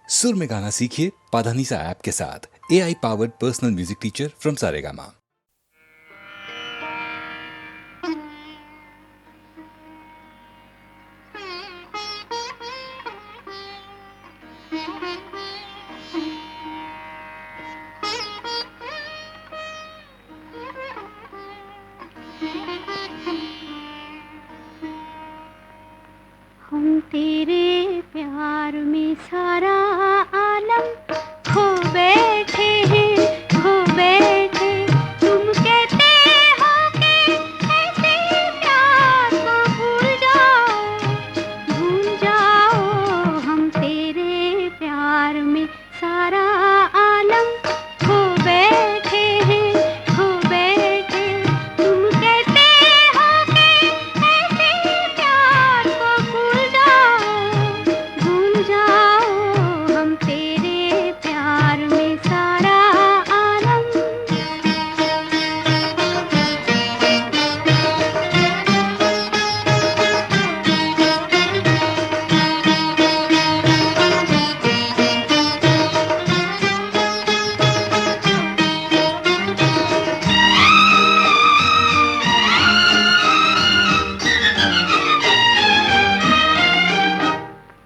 सुर में गाना सीखिए पाधानीसा ऐप के साथ। AI powered personal music teacher from Saregama. हम तेरे प्यार में सारा आलम खो बैठे हैं, खो बैठे। तुम कहते हो कि ऐसे प्यार को भूल जाओ, भूल जाओ। हम तेरे प्यार में सारा आलम खो बैठे हैं, खो बैठे। तुम कहते हो कि ऐसे प्यार को भूल जाओ, भूल जाओ। हम तेरे प्यार में सारा आलम।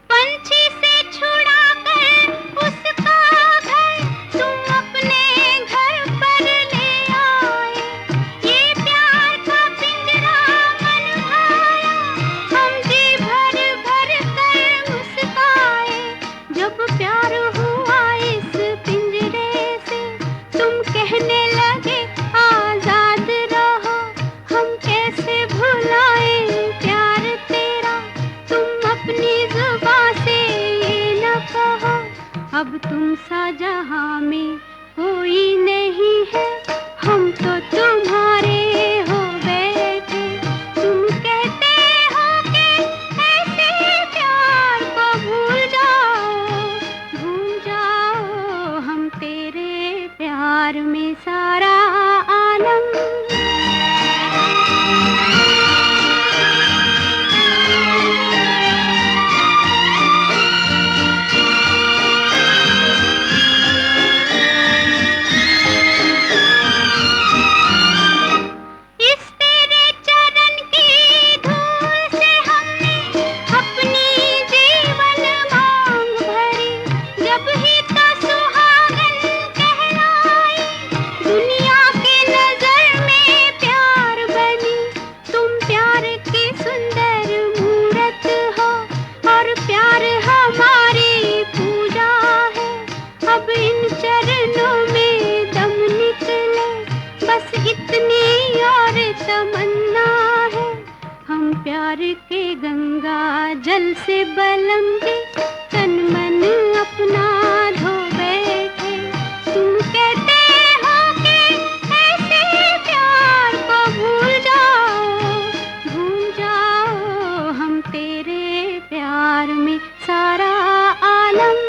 पंछी से छुड़ा कर उसका घर तुम अपने घर पर ले आए। ये प्यार का पिंजरा मन भाया, हम जी भर भर कर मुस्काए। जब प्यार हुआ इस पिंजरे से, तुम कहने लगे आजाद रहो। हम कैसे भुलाए प्यार तेरा, तुम अपनी जुबां से ये न कहो। अब तुम सा जहां में कोई नहीं है, हम तो तुम्हारे हो बैठे। तुम कहते हो कि ऐसे प्यार को भूल जाओ, भूल जाओ। हम तेरे प्यार में सारा आलम। इस तेरे चरण की धूल से हमने अपनी जीवन मांग भरी। जब ही तो सुहागन कहलाई, दुनिया की नजर में प्यार बनी। तुम प्यार की सुंदर मूरत हो, और प्यार हमारी पूजा है। अब इन चरणों में दम निकले, बस इतनी और तमन्ना है। हम प्यार के गंगा जल से बलम दे, तन मन अपना धो बैठे। तुम कहते हो कि ऐसे प्यार को भूल जाओ, भूल जाओ। हम तेरे प्यार में सारा आलम।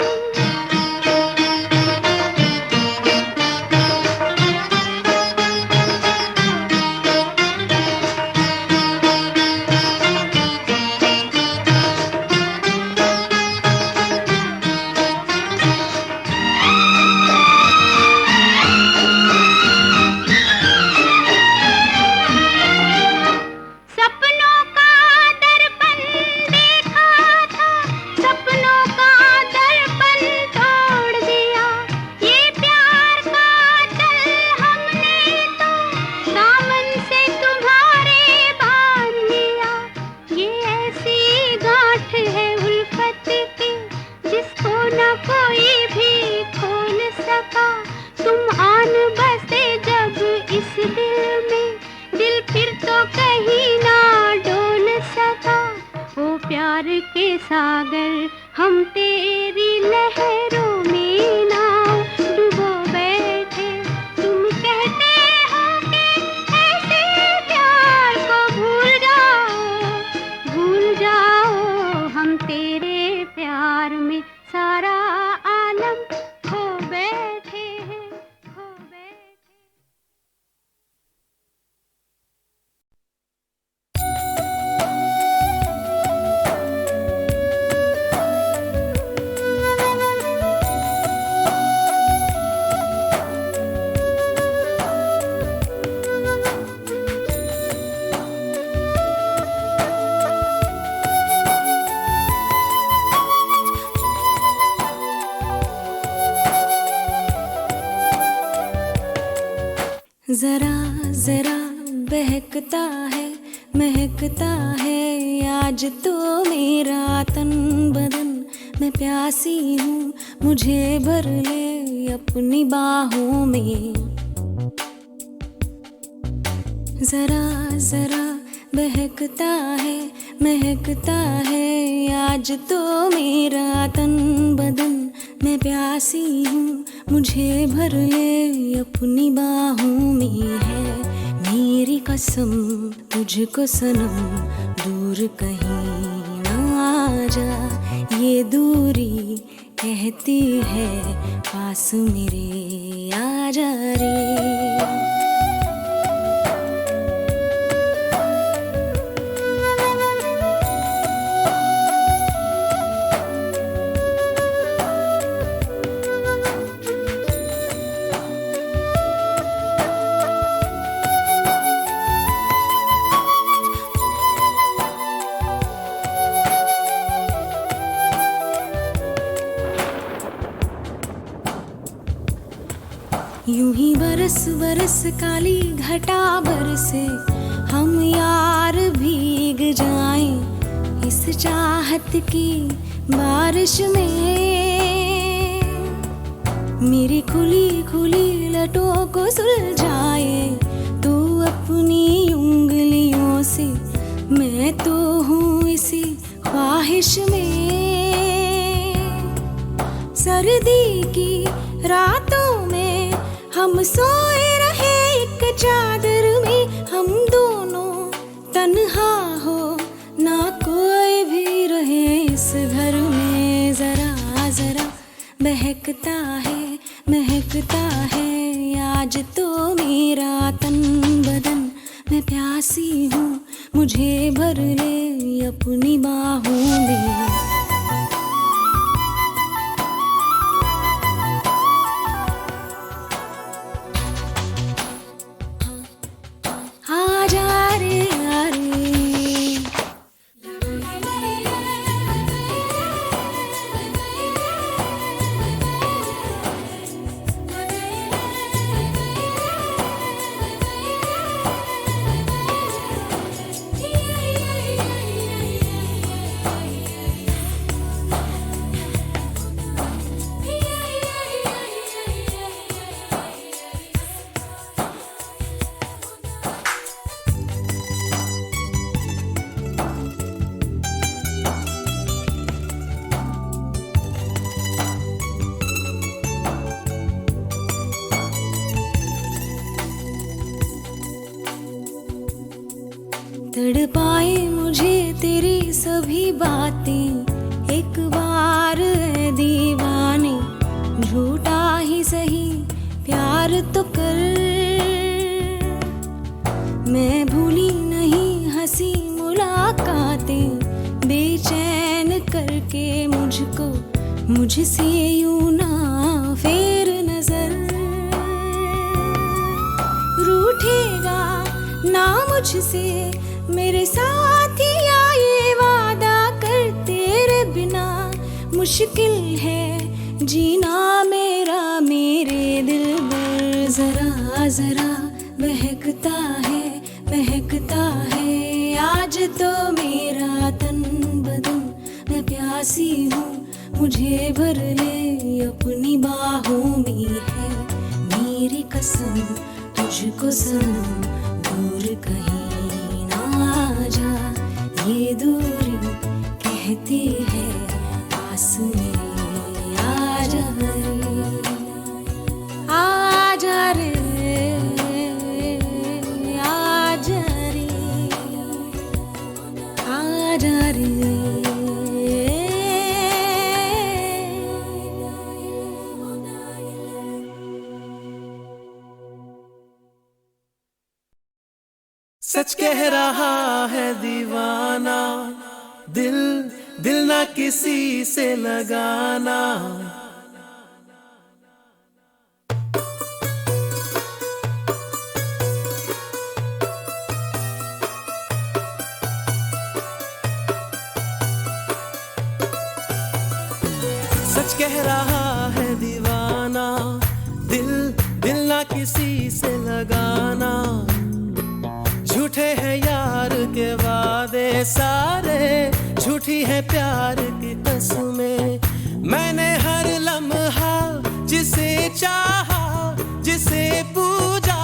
सपनों का दर्पण देखा था, सपनों का दर्पण तोड़ दिया। ये प्यार का चल हमने तो दामन से तुम्हारे बांध लिया। ये ऐसी गांठ है उल्फत की, जिसको न कोई भी खोल सका। तुम आन बसे जब इस दिल में, दिल फिर तो कहीं ना डोल सका। ओ प्यार के सागर, हम तेरी लहरों में ना डूबो बैठे। तुम कहते हो कि ऐसे प्यार को भूल जाओ, भूल जाओ। हम तेरे प्यार में सारा जरा जरा बहकता है महकता है आज तो मेरा तन बदन। मैं प्यासी हूँ मुझे भर ले अपनी बाहों में। जरा जरा बहकता है महकता है आज तो मेरा तन बदन। मैं प्यासी हूँ मुझे भर ले अपनी बाहों में। है मेरी कसम तुझको सनम दूर कहीं ना जा। ये दूरी कहती है पास मेरे आ जा रे। यूं ही बरस बरस काली घटा बरसे हम यार भीग जाएं इस चाहत की बारिश में। मेरी खुली खुली लटों को सुलझाए तू अपनी उंगलियों से। मैं तो हूँ इसी ख्वाहिश में। सर्दी की रातों में हम सोए रहे एक चादर में। हम दोनों तन्हा हो ना कोई भी रहे इस घर में। जरा जरा बहकता है महकता है आज तो मेरा तन बदन। मैं प्यासी हूँ मुझे भर ले अपनी बाहों में। तड़पाए मुझे तेरी सभी बातें एक बार है दीवाने। झूठा ही सही प्यार तो कर। मैं भूली नहीं हंसी मुलाकातें बेचैन करके मुझको मुझसे यूं ना फेर नजर। रूठेगा ना मुझसे मेरे साथिया ये वादा कर। तेरे बिना मुश्किल है जीना मेरा मेरे दिल पर। जरा जरा बहकता है महकता है आज तो मेरा तन बदन। मैं प्यासी हूँ मुझे भर ले अपनी बाहों में। है मेरी कसम तुझको सनम दूर कहीं जा। ये दूरी कहती है पास मेरे आ जा रे। आ जा रे आ जा रे आ जा रे। सच कह रहा है दीवाना दिल दिल ना किसी से लगाना। सच कह रहा है दीवाना दिल दिल ना किसी से लगाना, झूठे हैं यार के वादे सारे, झूठी है प्यार की कसमें। मैंने हर लम्हा जिसे चाहा, जिसे पूजा,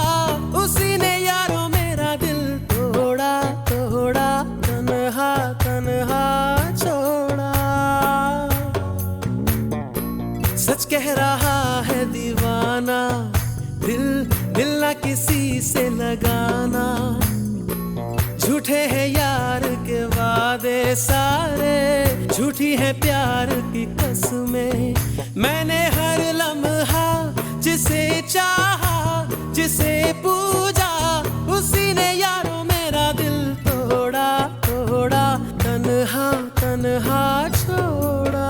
उसी ने यारों मेरा दिल तोड़ा तोड़ा, तन्हा तन्हा छोड़ा। सच कह रहा है दीवाना, दिल दिल ना किसी से लगाना, झूठे हैं यार के वादे सारे, झूठी है प्यार की कसमें। मैंने हर लम्हा जिसे चाहा, जिसे पूजा, उसी ने यारों मेरा दिल तोड़ा तोड़ा, तन्हा तन्हा छोड़ा।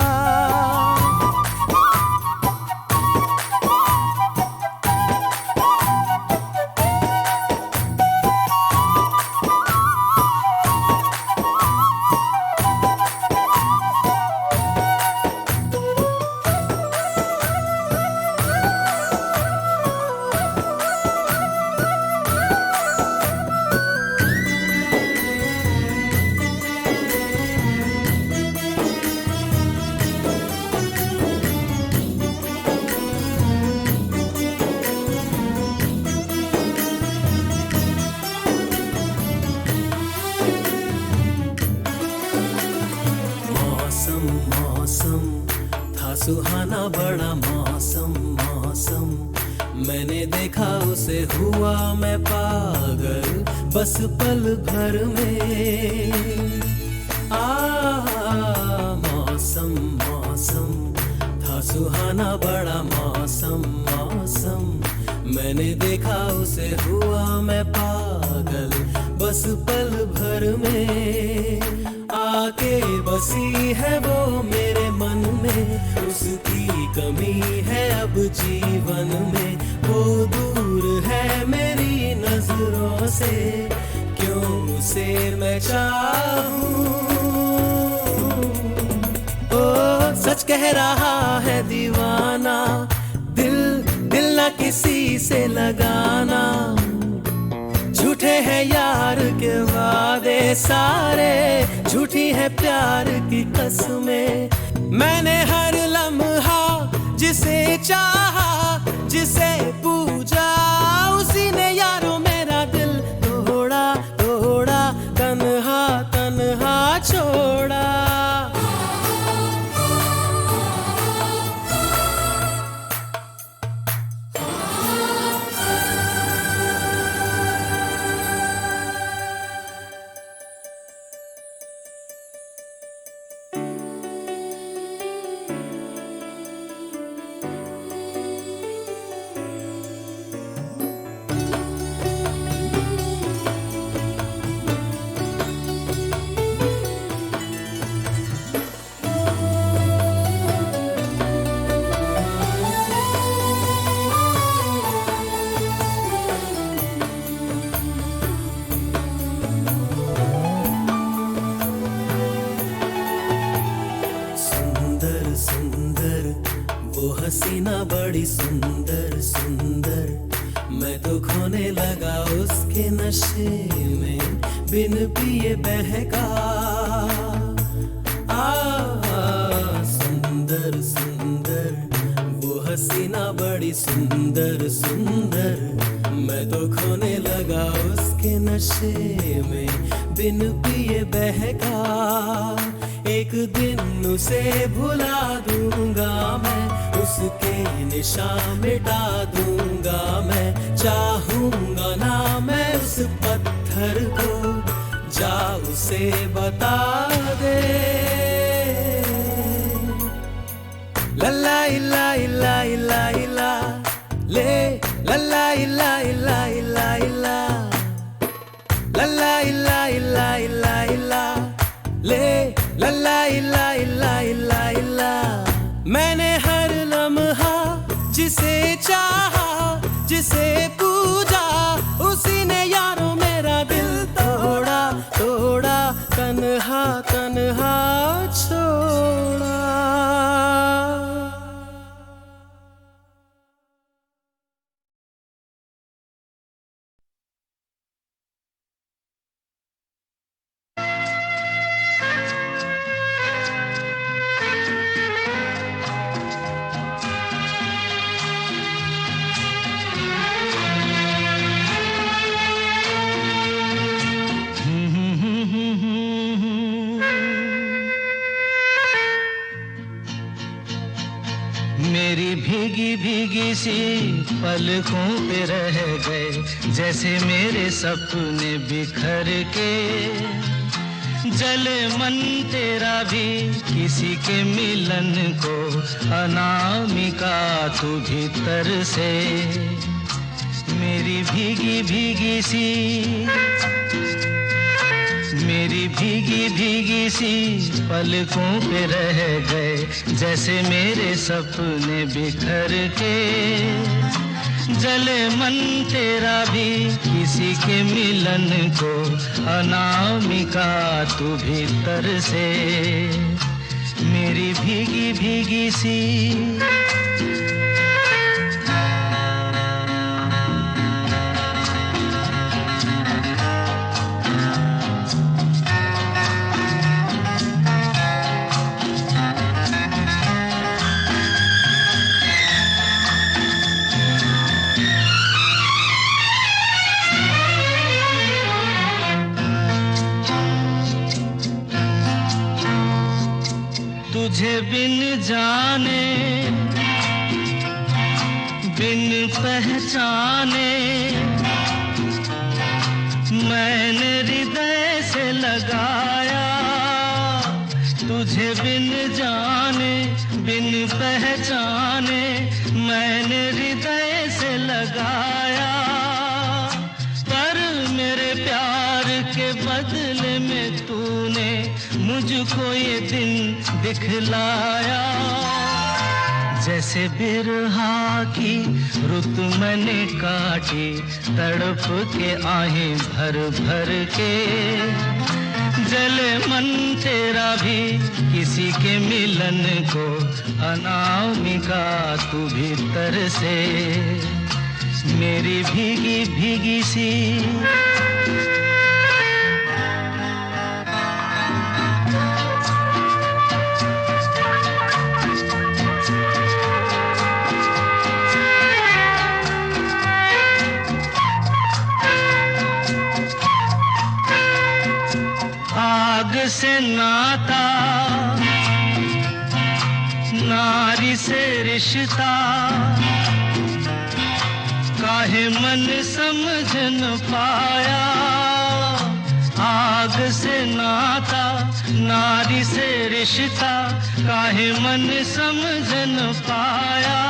मौसम था सुहाना, बड़ा मौसम मौसम, मैंने देखा उसे हुआ मैं पागल, बस पल भर में। मौसम मौसम था सुहाना, बड़ा मौसम मौसम, मैंने देखा उसे हुआ मैं पागल, बस पल भर में। आके बसी है वो मेरे मन में, उसकी कमी है अब जीवन में। वो दूर है मेरी नजरों से, क्यों उसे मैं चाहूं। ओ सच कह रहा है दीवाना, दिल दिल ना किसी से लगाना, झूठे हैं यार के वादे सारे, झूठी है प्यार की कसमें। मैंने हर लम्हा जिसे चाहा, जिसे पूजा, उसी ने यारों मेरा दिल तोड़ा तोड़ा, तन्हा तन्हा छोड़ा। सुंदर वो हसीना बड़ी सुंदर सुंदर, मैं तो खोने लगा उसके नशे में, बिन पिए बहका। सुंदर सुंदर वो हसीना बड़ी सुंदर सुंदर, मैं तो खोने लगा उसके नशे में, बिन पिए बहका। एक दिन उसे भुला दूंगा मैं, उसके निशान मिटा दूंगा मैं, चाहूंगा ना मैं उस पत्थर को, जा उसे बता दे। लल्ला इल्ला इल्ला इल्ला इल्ला ले, लल्ला इल्ला इल्ला इल्ला इल्ला, लल्ला इल्ला इल्ला इल्ला इल्ला ले, लल्ला इल्ला इल्ला इल्ला इल्ला। मैंने हर लम्हा जिसे चाहा, जिसे पूजा, उसी ने यारों मेरा दिल तोड़ा तोड़ा, तन्हा तन्हा छोड़ा। मेरी भीगी भीगी सी पलकों पे रह गए जैसे मेरे सपने बिखर के। जले मन तेरा भी किसी के मिलन को, अनामिका तू भीतर से। मेरी भीगी भीगी सी, मेरी भीगी भीगी सी पलकों पे रह गए जैसे मेरे सपने बिखर के। जले मन तेरा भी किसी के मिलन को, अनामिका तू भीतर से। मेरी भीगी भीगी सी। तुझे बिन जाने बिन पहचाने मैंने हृदय से लगाया। तुझे बिन जाने बिन पहचाने मैंने हृदय से लगाया। पर मेरे प्यार के बदले में तूने मुझको ये दिन दिखलाया। जैसे बिरहा की रुत मैंने काटी, तड़प के आहें भर भर के। जले मन तेरा भी किसी के मिलन को, अनामिका तू भीतर से। मेरी भीगी भीगी सी। आग से नाता, नारी से रिश्ता, काहे मन समझ न पाया। आग से नाता, नारी से रिश्ता, काहे मन समझ न पाया।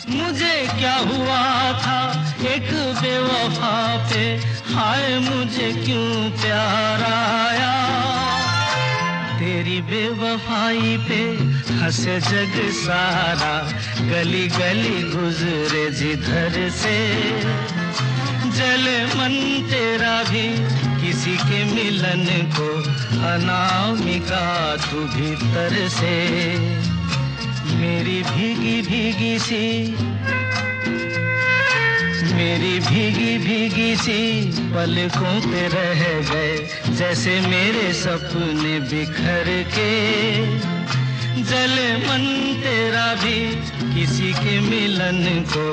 मुझे क्या हुआ था एक बेवफा पे, हाय मुझे क्यों प्यार आया। तेरी बेवफाई पे हंसे जग सारा, गली गली गुजरे जिधर से। जले मन तेरा भी किसी के मिलन को, अनामिका तू भीतर से। मेरी भीगी भीगी सी, मेरी भीगी भीगी सी पलकों पे रह गए जैसे मेरे सपने बिखर के। जले मन तेरा भी किसी के मिलन को,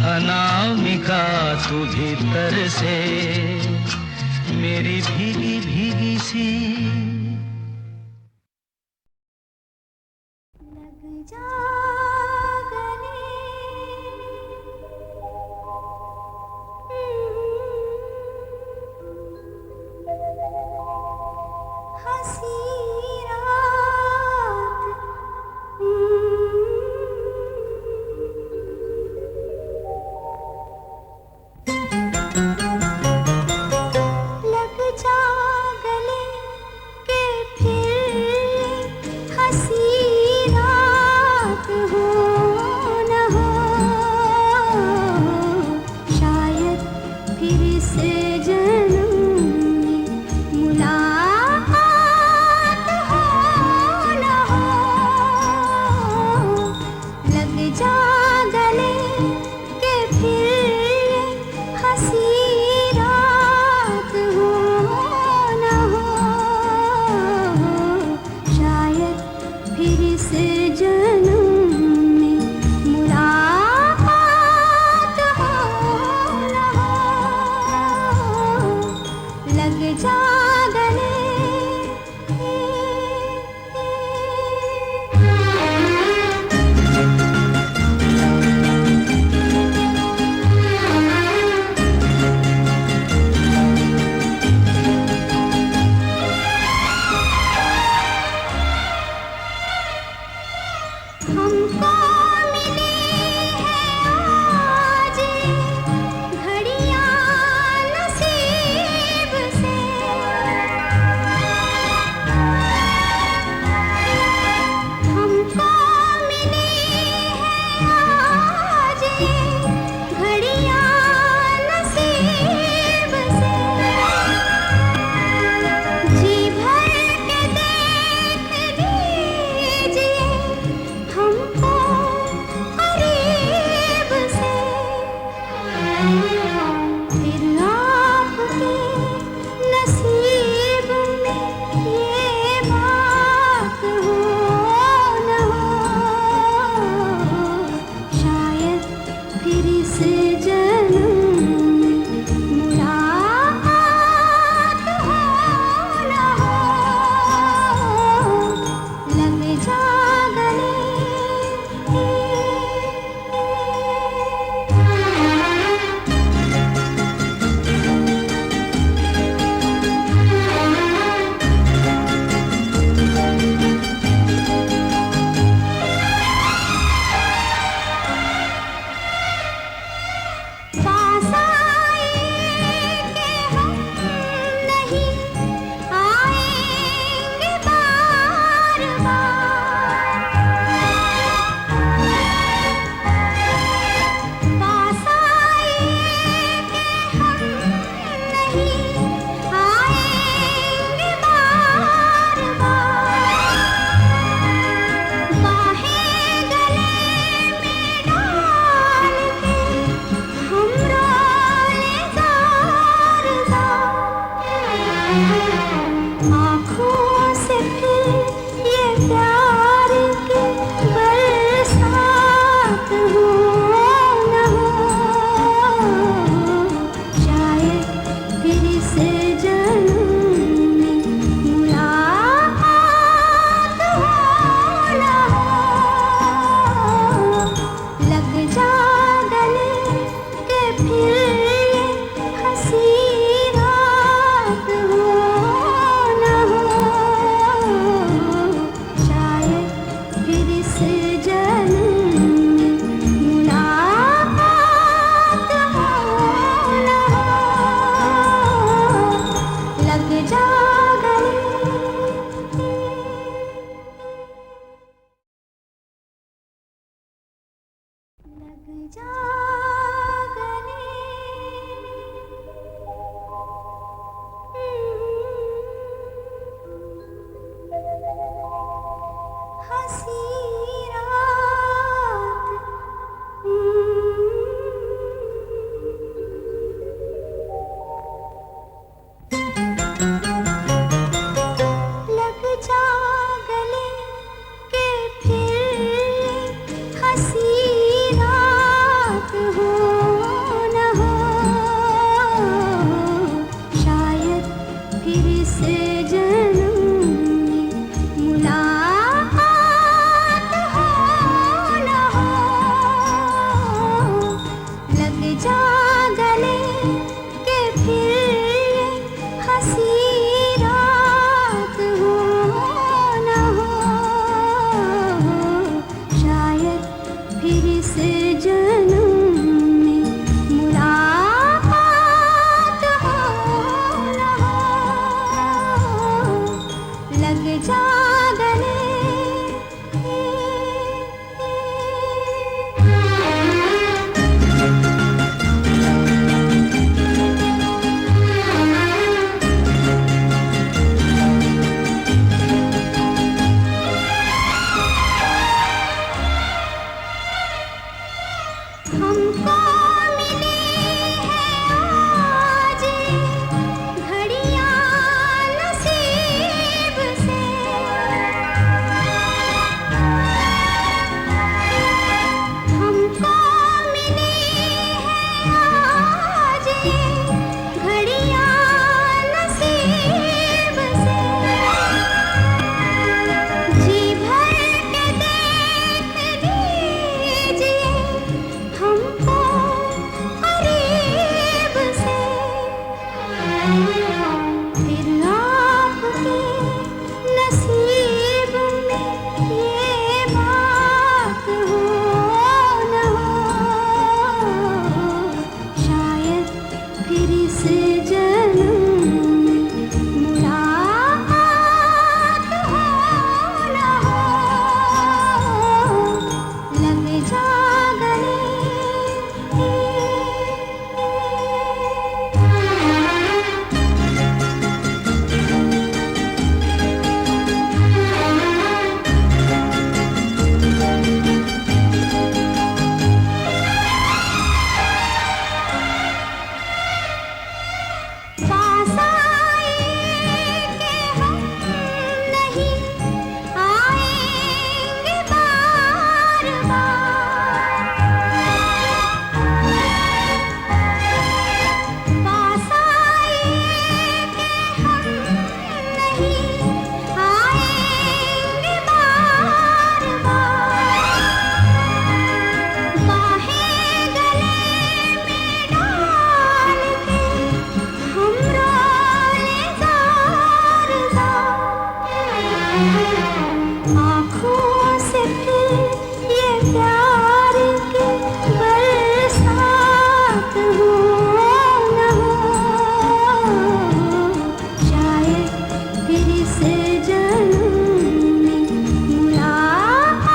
अनामिका तू भीतर से। मेरी भीगी भीगी सी। लग जा गले, हंसी रात, लग जा गले के जा गले हंसी लग जा गले के फिर हंसी रात हो न हो शायद फिर से जन्म में मुलाकात हो न हो लग जा गले के फिर हंसी रात हो न हो शायद फिर से जन्म में मुलाकात हो न हो लग जा गले हमको मिली है आज घड़ियां नसीब से हमको मिली है आज घड़ियां नसीब से जी भर के देख लीजिए हमको करीब से फिर आपके नसीब में ये बात हो न हो शायद फिर से जन्म में मुलाकात हो न हो लग जा गले पास आए कि हम नहीं आएंगे बार पास आए कि हम नहीं आएंगे बार बाहें गले में डाल के हम रोले जार आँखों से फिर ये प्यार की बरसात हो न हो शायद फिर से जन्म में मुलाकात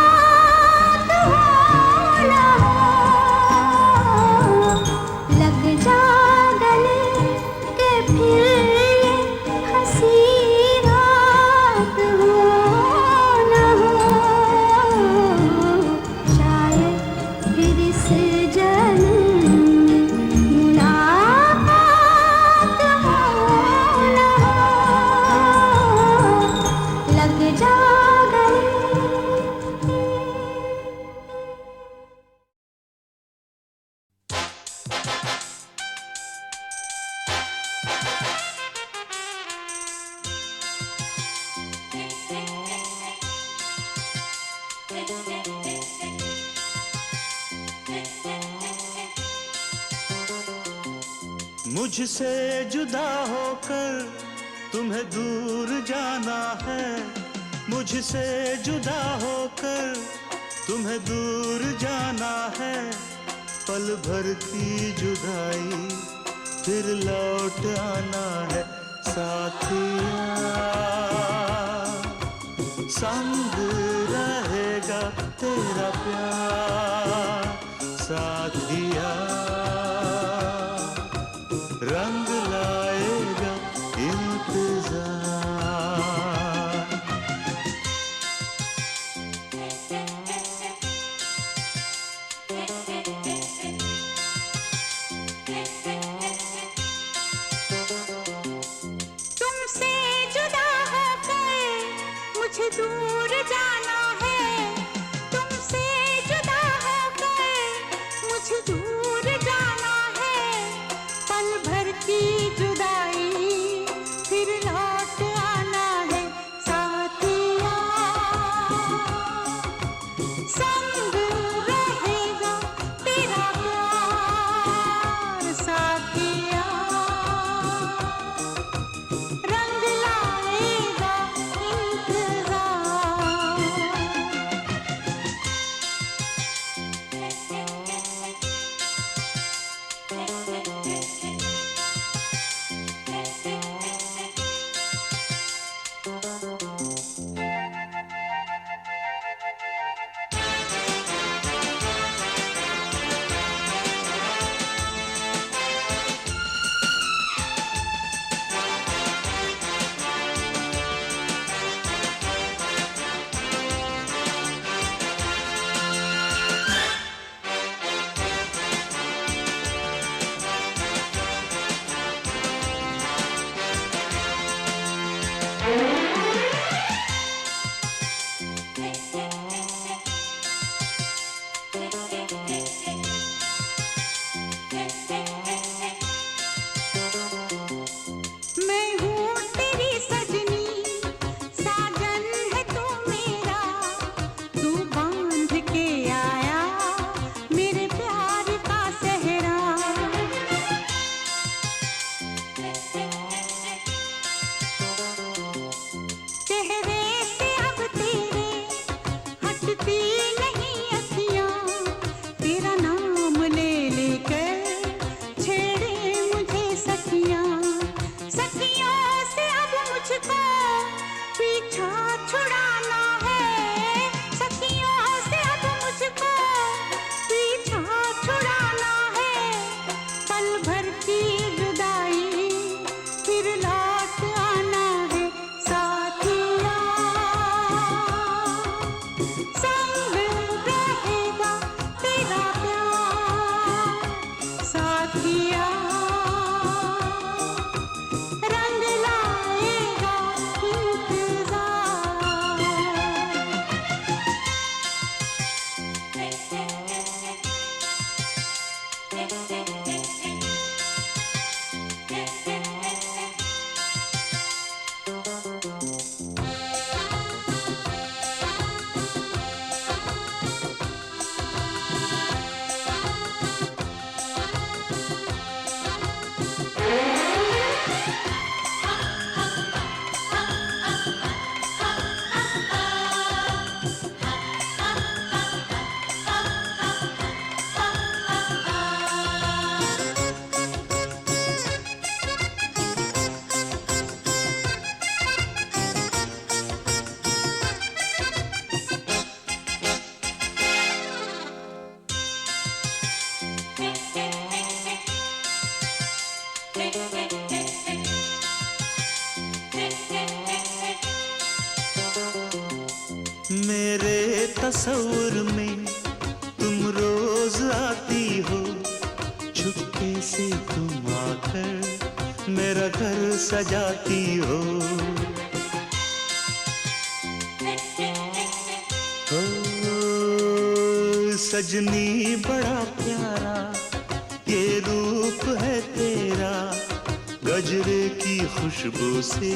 हो न हो लग जा गले के फिर ये हंसी रात हो न हो शायद फिर से जन्म में मुलाकात हो न हो लग जा गले मुझसे जुदा होकर तुम्हें दूर जाना है मुझसे जुदा होकर तुम्हें दूर जाना है पल भर की जुदाई फिर लौट आना है साथिया संग रहेगा तेरा प्यार तस्वीर में तुम रोज आती हो, चुपके से तुम आकर मेरा घर सजाती हो। सजनी बड़ा प्यारा ये रूप है तेरा, गजरे की खुशबू से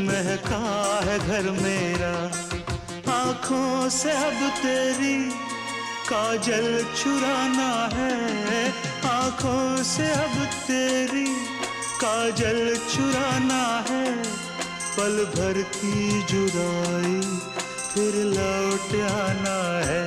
महका है घर मेरा। आँखों से अब तेरी काजल चुराना है, आँखों से अब तेरी काजल चुराना है। पल भर की जुदाई फिर लौट आना है।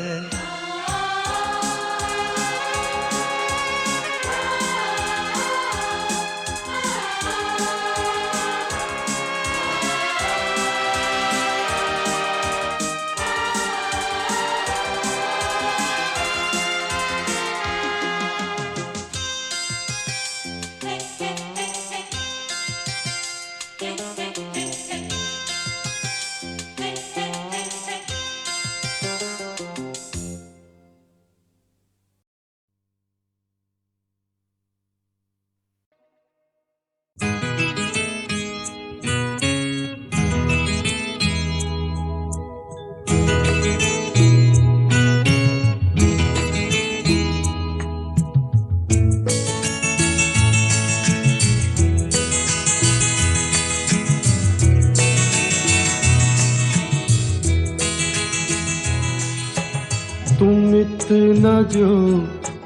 तुम इतना जो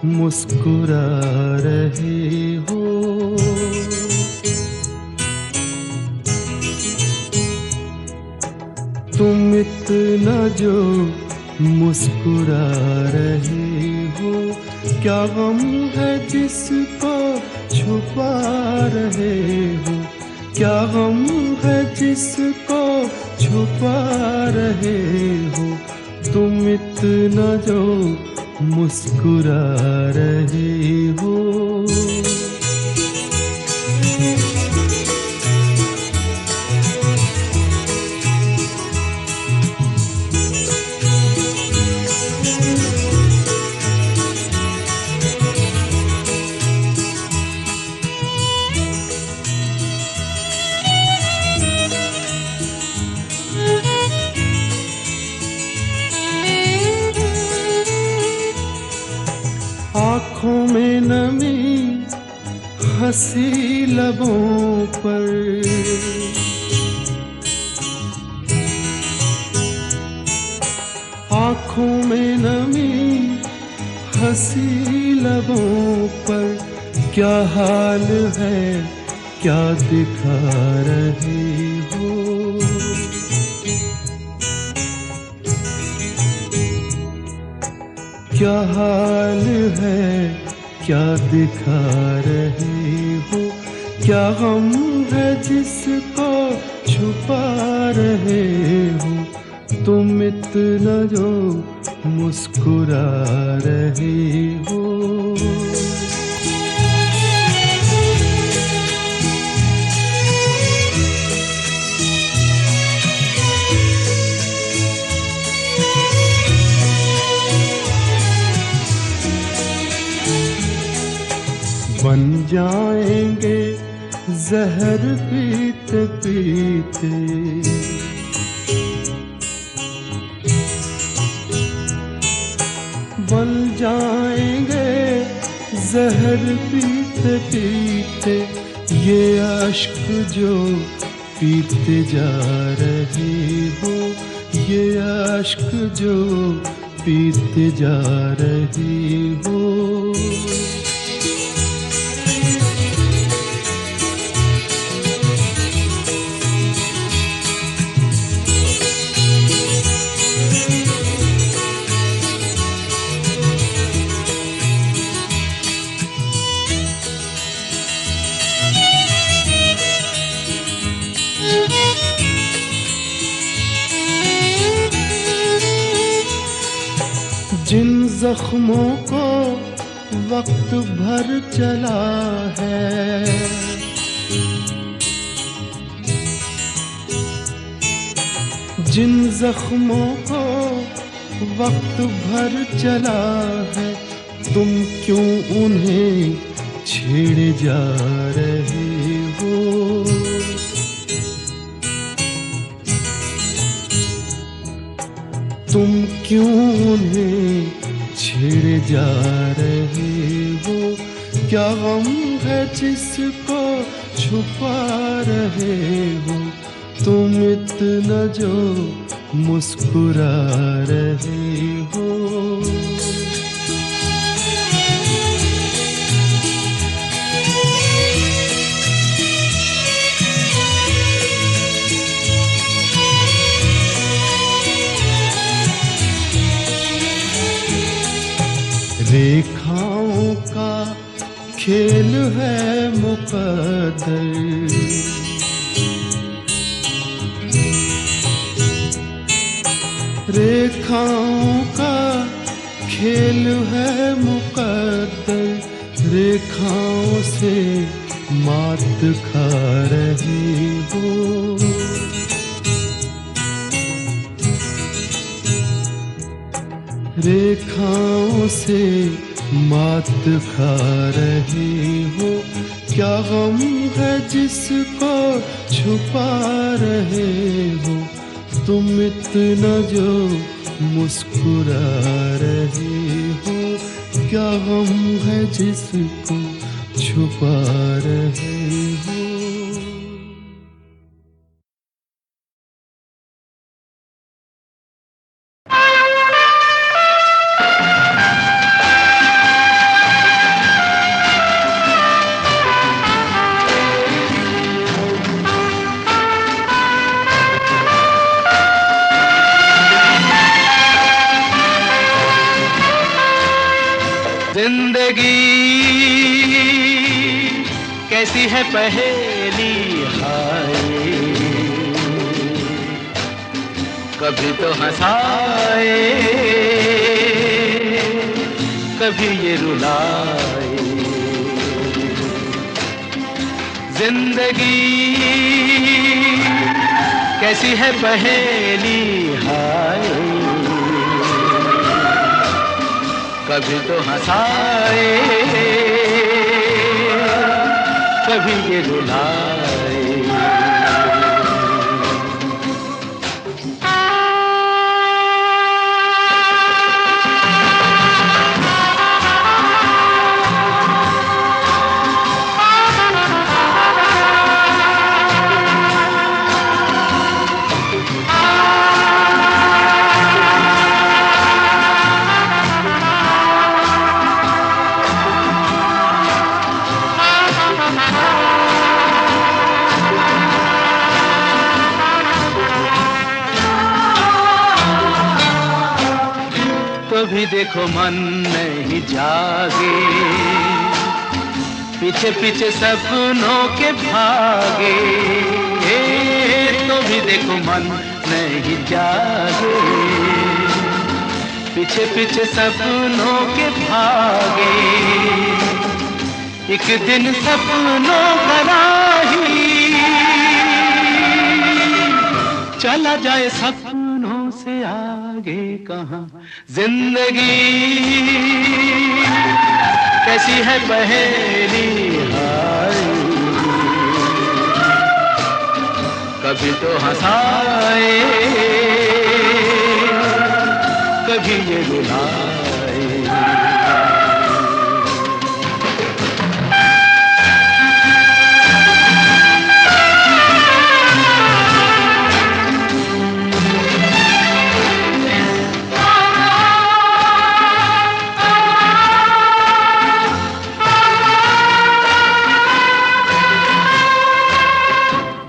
मुस्कुरा रहे हो, तुम इतना जो मुस्कुरा रहे हो, क्या गम है जिसको छुपा रहे हो, क्या गम है जिसको छुपा रहे हो। तुम इतना जो मुस्कुरा रहे हो। आँखों में नमी हंसी लबों पर, आँखों में नमी हंसी लबों पर, क्या हाल है क्या दिखा रहे हो। क्या हाल है क्या दिखा रहे हो, क्या गम है जिसको छुपा रहे हो। तुम इतना जो मुस्कुरा रहे हो। बन जाएंगे जहर पीते पीते, बन जाएंगे जहर पीते पीते। ये अश्क जो पीते जा रहे हो, ये अश्क जो पीते जा रहे हो। जिन जख्मों को वक्त भर चला है, जिन जख्मों को वक्त भर चला है, तुम क्यों उन्हें छेड़े जा रहे हो? तुम क्यों उन्हें छेड़े जा रहे हो? क्या गम है जिसको छुपा रहे हो? तुम इतना जो मुस्कुरा रहे हो। रेखाओं का खेल है मुकद्दर, रेखाओं का खेल है मुकद्दर, रेखाओं से मात खा रही हो। रेखाओं से मात खा रही हो। क्या गम है जिसको छुपा रहे हो? तुम इतना जो मुस्कुरा रहे हो। क्या गम है जिसको छुपा रहे हो? जिंदगी कैसी है पहेली हाय, कभी तो हंसाए कभी ये रुलाए। जिंदगी कैसी है पहेली हाय, कभी तो हंसाए कभी ये रुलाए। भी देखो मन नहीं जागे, पीछे पीछे सपनों के भागे। तो भी देखो मन नहीं जागे, पीछे पीछे सपनों के भागे। एक दिन सपनों का राही चला जाए सपनों से आगे कहाँ। जिंदगी कैसी है पहेली हाय, कभी तो हंसाए कभी ये रुलाए।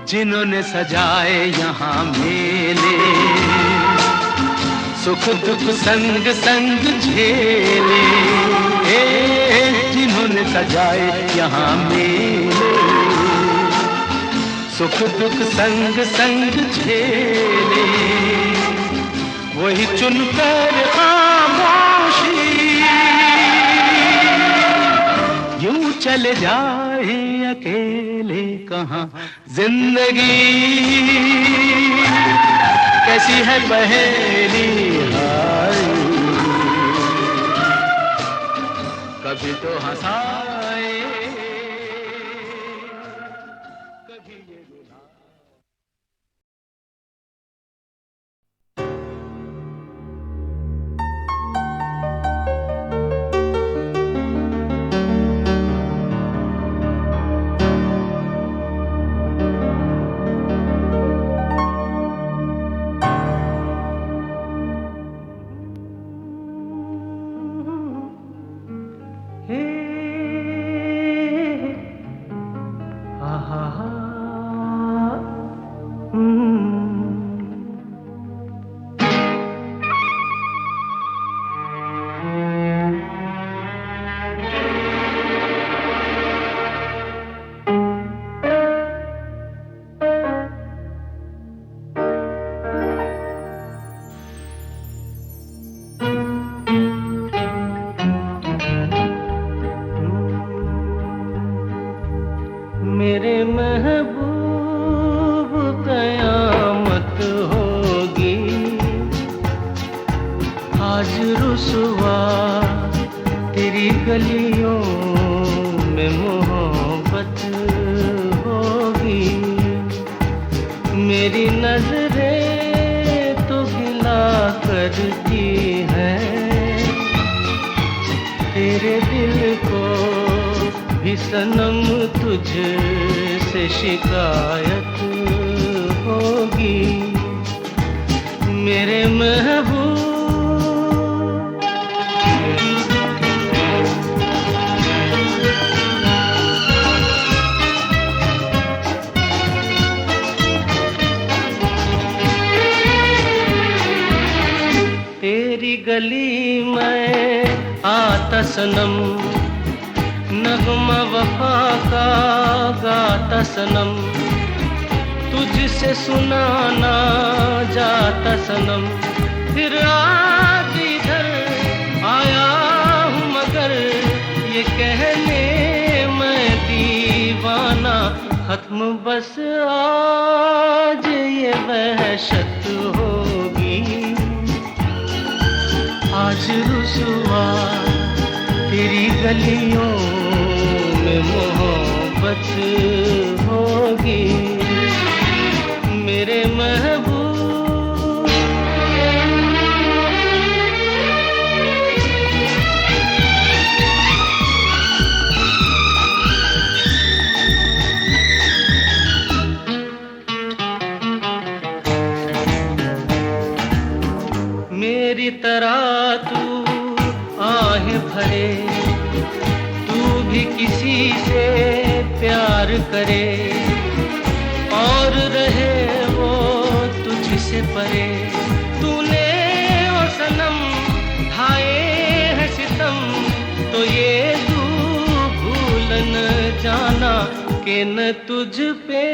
जिन्होंने सजाए यहाँ मेले, सुख दुख संग संग झेले। जिन्होंने सजाए यहाँ मेले, सुख दुख संग संग झेले। वही चुनकर खामोशी यूं चले जाए अकेले कहाँ। जिंदगी कैसी है पहेली हाय, कभी तो हंसाए, कभी ये रुलाए। मेरे महबूब कयामत होगी, आज रुसवा तेरी गलियों में मोहब्बत होगी। मेरी नजरें तो गिला करती हैं, तेरे दिल को भी सनम तुझसे शिकायत होगी। मेरे महबूब तेरी गली में आता सनम, नगमा वफा का गाता सनम, तुझसे सुनाना जाता सनम। फिर आज इधर आया हूँ मगर ये कहने मैं दीवाना, खत्म बस आज ये वहशत होगी। आज रुसवा तेरी गलियों में मोहब्बत होगी। मेरे महबूब मेरी तरह तू आहें भरे, तू भी किसी से प्यार करे और रहे वो तुझसे परे। तूने ओ सनम ढाए हैं सितम, तो ये तू भूल न जाना कि न तुझ पे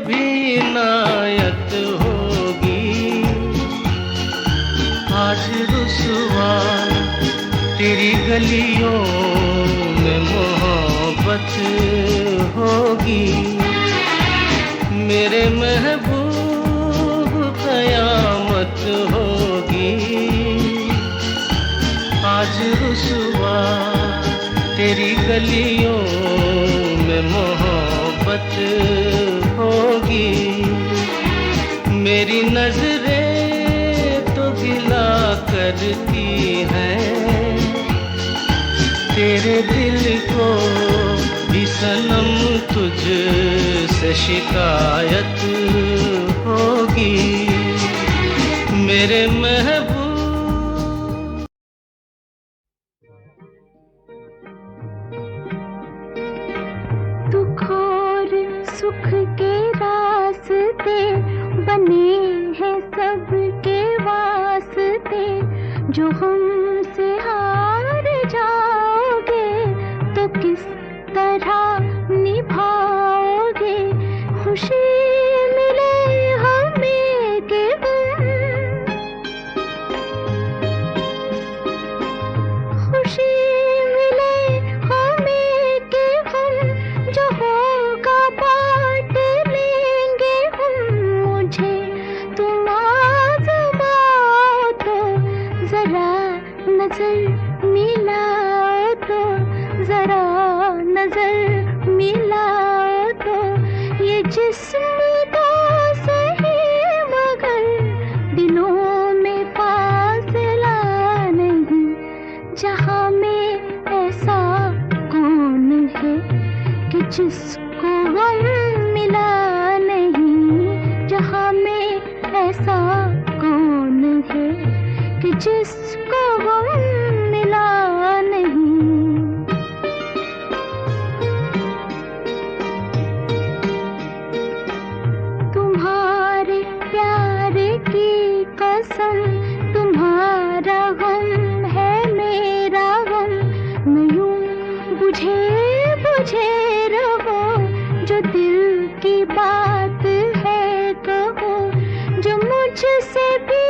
भी इनायत होगी। आज रुसवा तेरी गलियों में मोहब्बत होगी। मेरे महबूब कयामत होगी। आज रुसवा तेरी गलियों में मोहब्बत होगी। मेरी नजरें तो गिला करती हैं, तेरे दिल को भी सनम तुझसे शिकायत होगी। मेरे महबूब दुख और सुख के रास्ते बने हैं सबके वास्ते। जो हमसे हार जाओगे तो किस तरह निभाओगे। खुशी मिले हमें के खुशी जिस्म तो सही मगर दिलों में फासला नहीं, जहाँ में ऐसा कौन है कि जिसको गम मिला नहीं, जहाँ में ऐसा कौन है कि जिसको गम मिला नहीं। तुम्हारे प्यार की कसम, तुम्हारा गम है मेरा गम, मैं यूं बुझे बुझे रहो, जो दिल की बात है कहो, जो मुझसे भी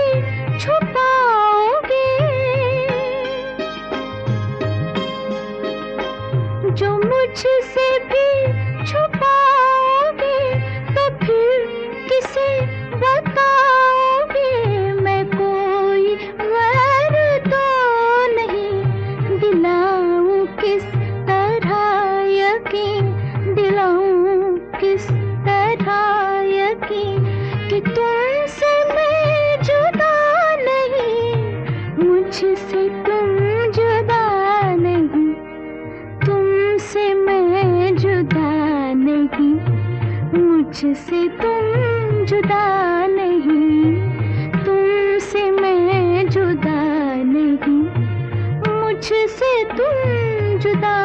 छुपाओगे, जो मुझसे भी छुपाओगे, तो फिर किसे बताओगे। मैं कोई गैर तो नहीं, दिलाऊं किस तरह यकीन, दिलाऊं किस तरह यकीन कि तुमसे मैं जुदा नहीं, मुझसे तुम जुदा नहीं, तुमसे मैं जुदा नहीं, मुझसे तुम जुदा नहीं, तुमसे मैं जुदा नहीं, मुझसे तुम जुदा